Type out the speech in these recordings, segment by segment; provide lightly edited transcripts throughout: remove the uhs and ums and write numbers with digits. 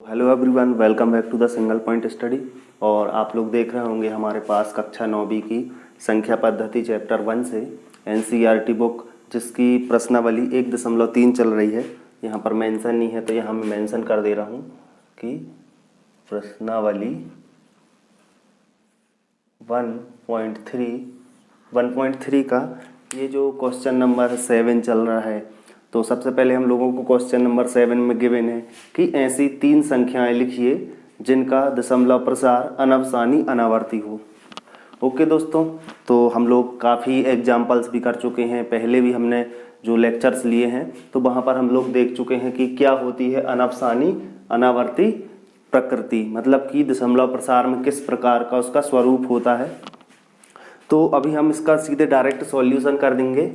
Hello everyone, welcome back to the single point study. और आप लोग देख रहे होंगे हमारे पास कक्षा 9वीं की संख्या पद्धति चैप्टर 1 से एनसीईआरटी बुक, जिसकी प्रश्नावली 1.3 चल रही है। यहाँ पर मेंशन नहीं है तो यहाँ मैं मेंशन कर दे रहा हूँ कि प्रश्नावली 1.3 का ये जो क्वेश्चन नंबर 7 चल रहा है। तो सबसे पहले हम लोगों को क्वेश्चन नंबर 7 में गिवन है कि ऐसी 3 संख्याएं लिखिए जिनका दशमलव प्रसार अनवसानी अनावर्ती हो। ओके दोस्तों, तो हम लोग काफ़ी एग्जाम्पल्स भी कर चुके हैं, पहले भी हमने जो लेक्चर्स लिए हैं तो वहाँ पर हम लोग देख चुके हैं कि क्या होती है अनवसानी अनावर्ती प्रकृति, मतलब कि दशमलव प्रसार में किस प्रकार का उसका स्वरूप होता है। तो अभी हम इसका सीधे डायरेक्ट सॉल्यूशन कर देंगे।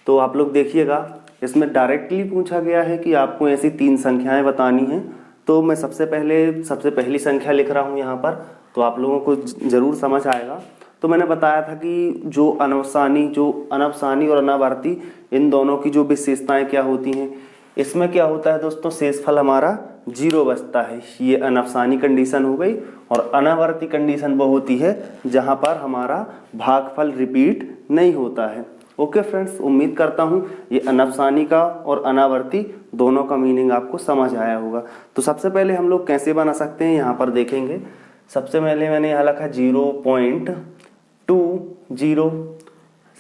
तो आप लोग देखिएगा, इसमें डायरेक्टली पूछा गया है कि आपको ऐसी 3 संख्याएं बतानी हैं। तो मैं सबसे पहली संख्या लिख रहा हूं यहाँ पर, तो आप लोगों को ज़रूर समझ आएगा। तो मैंने बताया था कि जो अनवसानी और अनावर्ती, इन दोनों की जो विशेषताएं क्या होती हैं। इसमें क्या होता है दोस्तों, शेषफल हमारा 0 बचता है। ये अनवसानी कंडीशन हो गई। और अनावर्ती कंडीशन वो होती है जहाँ पर हमारा भागफल रिपीट नहीं होता है। ओके फ्रेंड्स, उम्मीद करता हूँ ये अनवसानी का और अनावर्ती दोनों का मीनिंग आपको समझ आया होगा। तो सबसे पहले हम लोग कैसे बना सकते हैं यहाँ पर देखेंगे। सबसे पहले मैंने यहाँ लिखा 0.20,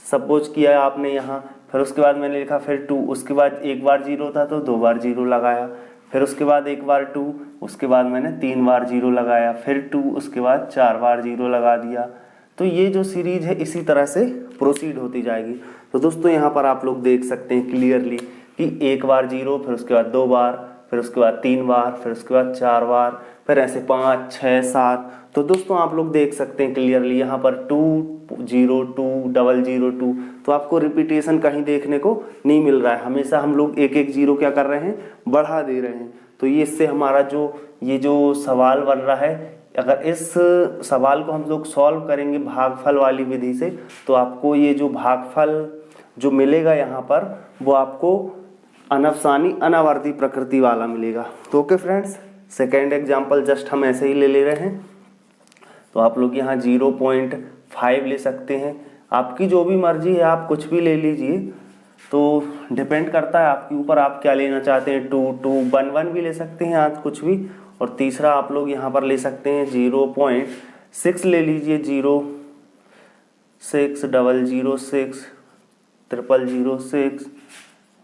सपोज किया आपने यहाँ। फिर उसके बाद मैंने लिखा फिर 2, उसके बाद एक बार 0 था तो 2 बार 0 लगाया। फिर उसके बाद एक बार 2, उसके बाद मैंने 3 बार 0 लगाया। फिर 2, उसके बाद 4 बार 0 लगा दिया। तो ये जो सीरीज है इसी तरह से प्रोसीड होती जाएगी। तो दोस्तों यहाँ पर आप लोग देख सकते हैं क्लियरली कि एक बार 0, फिर उसके बाद 2 बार, फिर उसके बाद 3 बार, फिर उसके बाद 4 बार, फिर ऐसे 5, 6, 7। तो दोस्तों आप लोग देख सकते हैं क्लियरली यहाँ पर 2, 0, 2, 0, 2। तो आपको रिपीटेशन कहीं देखने को नहीं मिल रहा है। हमेशा हम लोग एक एक 0 क्या कर रहे हैं, बढ़ा दे रहे हैं। तो ये इससे हमारा ये जो सवाल बन रहा है, अगर इस सवाल को हम लोग सॉल्व करेंगे भागफल वाली विधि से, तो आपको ये जो भागफल जो मिलेगा यहाँ पर, वो आपको अनवसानी अनावर्ती प्रकृति वाला मिलेगा। तो okay friends, second example just हम ऐसे ही ले रहे हैं। तो आप लोग यहाँ 0.5 ले सकते हैं। आपकी जो भी मर्जी है, आप कुछ भी ले लीजिए। तो डिपेंड करता है आपके ऊपर, आप क्या लेना चाहते हैं। 2, 2, 1, 1 भी ले सकते हैं, आज कुछ भी। और तीसरा आप लोग यहाँ पर ले सकते हैं 0.6 ले लीजिए। 0, 6, 006, 006,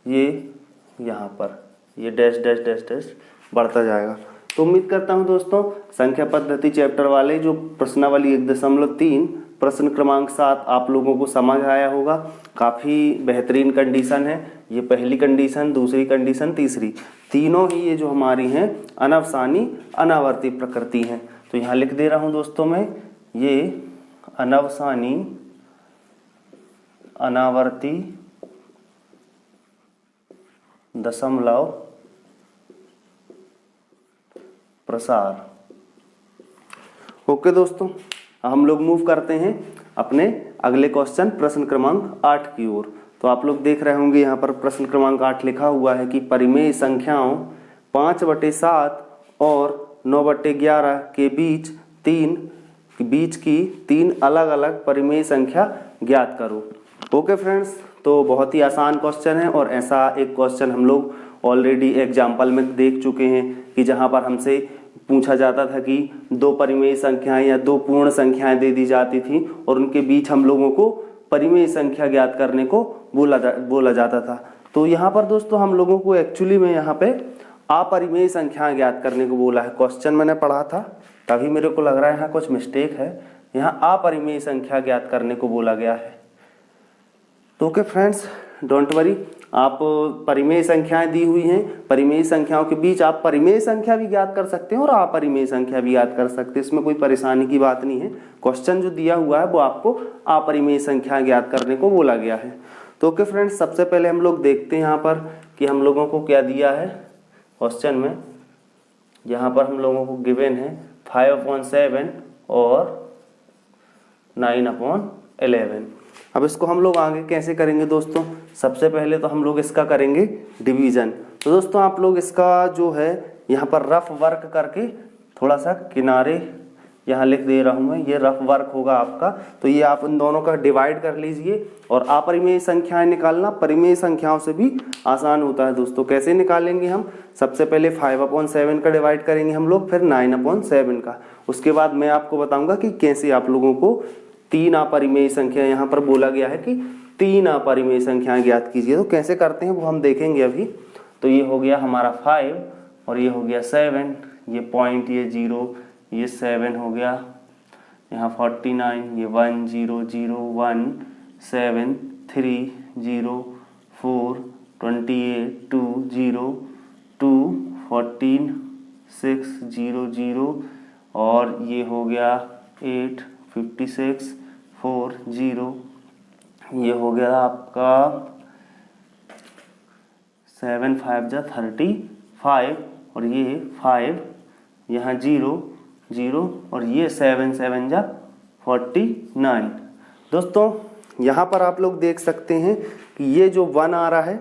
ये यहाँ पर ये डैश डैश डैश डैश बढ़ता जाएगा। तो उम्मीद करता हूँ दोस्तों संख्या पद्धति चैप्टर वाले जो प्रश्नावली 1.3 प्रश्न क्रमांक 7 आप लोगों को समझ आया होगा। काफ़ी बेहतरीन कंडीशन है। ये पहली कंडीशन, दूसरी कंडीशन, तीसरी, तीनों ही ये जो हमारी हैं अनवसानी अनावर्ती प्रकृति हैं। तो यहाँ लिख दे रहा हूँ दोस्तों मैं, ये अनवसानी अनावर्ती दशमलव प्रसार। ओके दोस्तों, हम लोग मूव करते हैं अपने अगले क्वेश्चन प्रश्न क्रमांक 8 की ओर। तो आप लोग देख रहे होंगे यहाँ पर प्रश्न क्रमांक 8 लिखा हुआ है कि परिमेय संख्याओं 5/7 और 9/11 के बीच की 3 अलग अलग परिमेय संख्या ज्ञात करो। ओके फ्रेंड्स, तो बहुत ही आसान क्वेश्चन है। और ऐसा एक क्वेश्चन हम लोग ऑलरेडी एग्जाम्पल में देख चुके हैं कि जहाँ पर हमसे पूछा जाता था कि 2 परिमेय संख्याएं या 2 पूर्ण संख्याएं दे दी जाती थी और उनके बीच हम लोगों को परिमेय संख्या ज्ञात करने को बोला जाता था। तो यहाँ पर दोस्तों हम लोगों को एक्चुअली में यहाँ पे अपरिमेय संख्याएं ज्ञात करने को बोला है। क्वेश्चन मैंने पढ़ा था, तभी मेरे को लग रहा है यहाँ कुछ मिस्टेक है। यहाँ अपरिमेय संख्या ज्ञात करने को बोला गया है। तो ओके फ्रेंड्स, डोंट वरी, आप परिमेय संख्याएं दी हुई हैं, परिमेय संख्याओं के बीच आप परिमेय संख्या भी ज्ञात कर सकते हैं और अपरिमेय संख्या भी ज्ञात कर सकते हैं। इसमें कोई परेशानी की बात नहीं है। क्वेश्चन जो दिया हुआ है वो आपको अपरिमेय संख्या ज्ञात करने को बोला गया है। तो ओके फ्रेंड्स, सबसे पहले हम लोग देखते हैं यहाँ पर कि हम लोगों को क्या दिया है क्वेश्चन में। यहाँ पर हम लोगों को गिवन है 5/7 और 9/11। अब इसको हम लोग आगे कैसे करेंगे दोस्तों। सबसे पहले तो हम लोग इसका करेंगे डिवीज़न। तो दोस्तों आप लोग इसका जो है यहाँ पर रफ वर्क करके थोड़ा सा किनारे यहाँ लिख दे रहा हूँ मैं, ये रफ वर्क होगा आपका। तो ये आप इन दोनों का डिवाइड कर लीजिए और अपरिमेय संख्याएं निकालना परिमेय संख्याओं से भी आसान होता है दोस्तों। कैसे निकालेंगे हम, सबसे पहले 5/7 का डिवाइड करेंगे हम लोग, फिर 9/7 का। उसके बाद मैं आपको बताऊंगा कि कैसे आप लोगों को 3 अपरिमेय संख्या, यहाँ पर बोला गया है कि 3 अपरिमेय संख्याएं ज्ञात कीजिए, तो कैसे करते हैं वो हम देखेंगे अभी। तो ये हो गया हमारा 5 और ये हो गया 7, ये पॉइंट, ये 0, ये 7 हो गया, यहाँ 49, ये 1 0 0 1 7 3 0 4 28 2 0 2 14 6 0 0 और ये हो गया 8 56 4 0, ये हो गया आपका 7 5 जा 35 और ये 5, यहाँ 0 0 और ये 7 7 जा 49। दोस्तों यहाँ पर आप लोग देख सकते हैं कि ये जो 1 आ रहा है,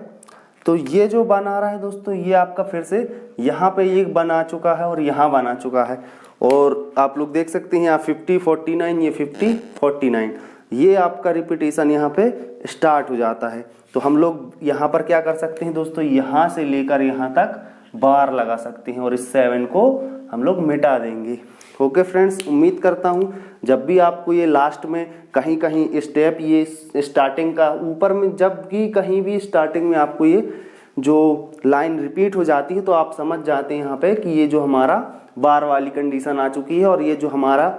तो ये जो 1 आ रहा है दोस्तों, ये आपका फिर से यहाँ पे एक 1 आ चुका है और यहाँ 1 आ चुका है। और आप लोग देख सकते हैं यहाँ 50 49, ये 50 49, ये आपका रिपीटेशन यहाँ पे स्टार्ट हो जाता है। तो हम लोग यहाँ पर क्या कर सकते हैं दोस्तों, यहाँ से लेकर यहाँ तक बार लगा सकते हैं और इस 7 को हम लोग मिटा देंगे। ओके फ्रेंड्स, उम्मीद करता हूँ जब भी आपको ये लास्ट में कहीं कहीं स्टेप, ये स्टार्टिंग का ऊपर में जब भी कहीं भी स्टार्टिंग में आपको ये जो लाइन रिपीट हो जाती है तो आप समझ जाते हैं यहाँ पे कि ये जो हमारा बार वाली कंडीशन आ चुकी है और ये जो हमारा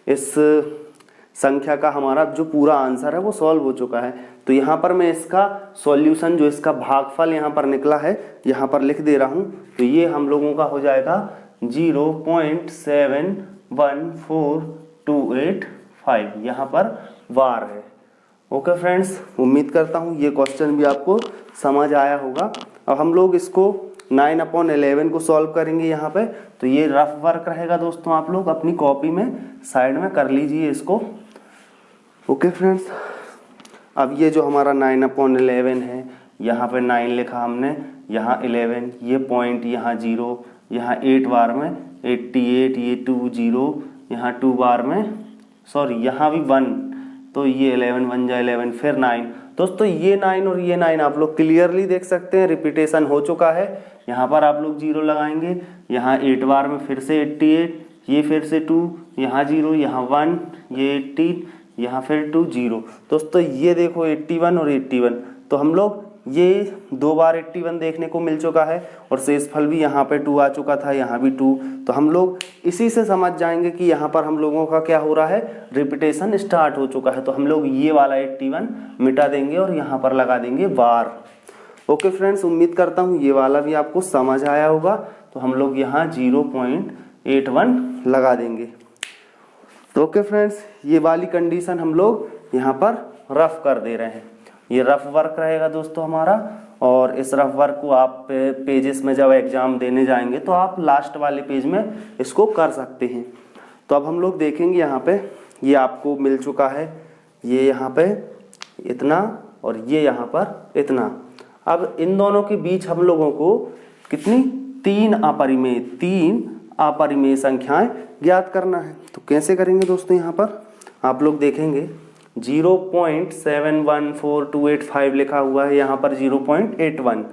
इस संख्या का हमारा जो पूरा आंसर है वो सॉल्व हो चुका है। तो यहाँ पर मैं इसका सॉल्यूशन, जो इसका भागफल यहाँ पर निकला है, यहाँ पर लिख दे रहा हूँ। तो ये हम लोगों का हो जाएगा 0.714285, यहाँ पर बार है। ओके फ्रेंड्स, उम्मीद करता हूँ ये क्वेश्चन भी आपको समझ आया होगा। अब हम लोग इसको 9/11 को सॉल्व करेंगे यहाँ पे। तो ये रफ वर्क रहेगा दोस्तों, आप लोग अपनी कॉपी में साइड में कर लीजिए इसको। ओके फ्रेंड्स, अब ये जो हमारा 9/11 है, यहाँ पे 9 लिखा हमने, यहाँ 11, ये पॉइंट, यहाँ 0, यहाँ 8 बार में 88, ये 2 0, यहाँ 2 बार में, सॉरी यहाँ भी 1, तो ये 11 1 जा 11, फिर 9। दोस्तों ये 9 और ये 9 आप लोग क्लियरली देख सकते हैं रिपीटेशन हो चुका है। यहाँ पर आप लोग 0 लगाएंगे, यहाँ 8 बार में फिर से 88, ये फिर से 2, यहाँ 0, यहाँ 1, ये 18, यहाँ फिर 2 0। दोस्तों ये देखो 81 और 81, तो हम लोग ये 2 बार 81 देखने को मिल चुका है और शेषफल भी यहाँ पे 2 आ चुका था, यहाँ भी 2। तो हम लोग इसी से समझ जाएंगे कि यहाँ पर हम लोगों का क्या हो रहा है, रिपीटेशन स्टार्ट हो चुका है। तो हम लोग ये वाला 81 मिटा देंगे और यहाँ पर लगा देंगे बार। ओके फ्रेंड्स, उम्मीद करता हूँ ये वाला भी आपको समझ आया होगा। तो हम लोग यहाँ 0.81 लगा देंगे। तो ओके फ्रेंड्स, ये वाली कंडीशन हम लोग यहाँ पर रफ कर दे रहे हैं। ये रफ वर्क रहेगा दोस्तों हमारा, और इस रफ वर्क को आप पेजेस में जब एग्जाम देने जाएंगे तो आप लास्ट वाले पेज में इसको कर सकते हैं। तो अब हम लोग देखेंगे यहाँ पे, ये आपको मिल चुका है, ये यहाँ पे इतना और ये यहाँ पर इतना। अब इन दोनों के बीच हम लोगों को कितनी, 3 अपरिमेय संख्याएं ज्ञात करना है। तो कैसे करेंगे दोस्तों, यहाँ पर आप लोग देखेंगे 0.714285 लिखा हुआ है, यहाँ पर 0.81।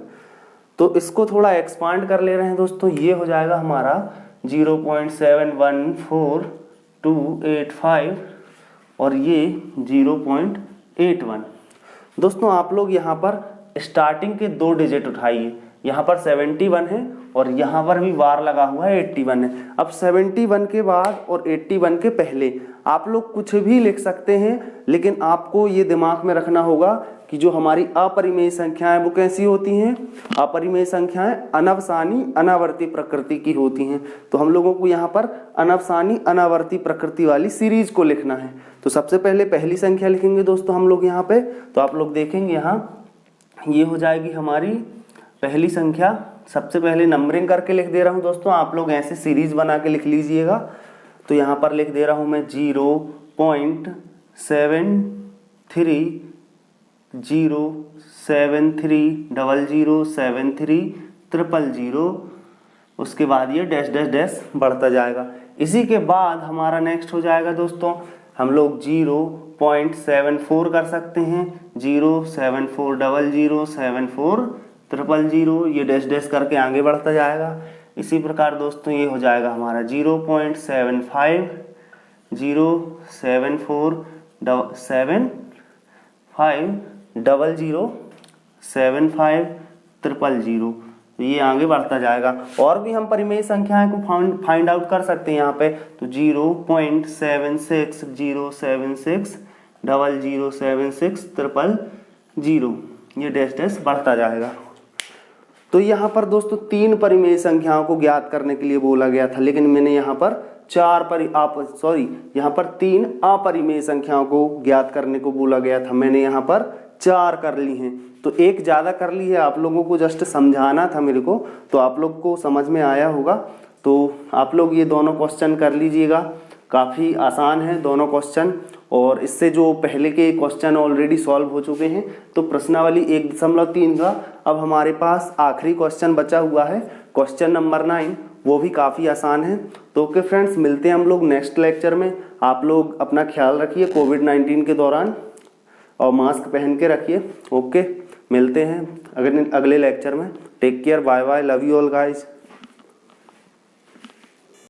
तो इसको थोड़ा एक्सपांड कर ले रहे हैं दोस्तों, ये हो जाएगा हमारा 0.714285 और ये 0.81। दोस्तों आप लोग यहाँ पर स्टार्टिंग के 2 डिजिट उठाइए, यहाँ पर 71 है और यहाँ पर भी बार लगा हुआ है 81 है। अब 71 के बाद और 81 के पहले आप लोग कुछ भी लिख सकते हैं, लेकिन आपको ये दिमाग में रखना होगा कि जो हमारी अपरिमेय संख्याएं वो कैसी होती हैं, अपरिमेय संख्याएं अनवसानी अनावर्ती प्रकृति की होती हैं। तो हम लोगों को यहाँ पर अनवसानी अनावर्ती प्रकृति वाली सीरीज को लिखना है। तो सबसे पहले पहली संख्या लिखेंगे दोस्तों हम लोग यहाँ पे। तो आप लोग देखेंगे यहाँ ये हो जाएगी हमारी पहली संख्या। सबसे पहले नंबरिंग करके लिख दे रहा हूँ दोस्तों, आप लोग ऐसे सीरीज बना के लिख लीजिएगा। तो यहाँ पर लिख दे रहा हूँ मैं 0.7307300730730000 उसके बाद ये डैश डैश डैश बढ़ता जाएगा। इसी के बाद हमारा नेक्स्ट हो जाएगा दोस्तों, हम लोग 0.74 कर सकते हैं, 074007400, ये डैश डैश करके आगे बढ़ता जाएगा। इसी प्रकार दोस्तों ये हो जाएगा हमारा 0.75 07475007500, तो ये आगे बढ़ता जाएगा। और भी हम परिमेय संख्याएं को फाइंड आउट कर सकते हैं यहाँ पे, तो 0.760760760000, ये डैश डैश बढ़ता जाएगा। तो यहाँ पर दोस्तों 3 परिमेय संख्याओं को ज्ञात करने के लिए बोला गया था, लेकिन मैंने यहाँ पर 3 अपरिमेय संख्याओं को ज्ञात करने को बोला गया था, मैंने यहाँ पर 4 कर ली हैं। तो एक ज़्यादा कर ली है, आप लोगों को जस्ट समझाना था मेरे को, तो आप लोग को समझ में आया होगा। तो आप लोग ये दोनों क्वेश्चन कर लीजिएगा, काफ़ी आसान है दोनों क्वेश्चन। और इससे जो पहले के क्वेश्चन ऑलरेडी सॉल्व हो चुके हैं, तो प्रश्नावली 1.3 का अब हमारे पास आखिरी क्वेश्चन बचा हुआ है, क्वेश्चन नंबर 9, वो भी काफ़ी आसान है। तो ओके फ्रेंड्स, मिलते हैं हम लोग नेक्स्ट लेक्चर में। आप लोग अपना ख्याल रखिए कोविड-19 के दौरान और मास्क पहन के रखिए। ओके, मिलते हैं अगले लेक्चर में। Take care, bye bye, love you all guys.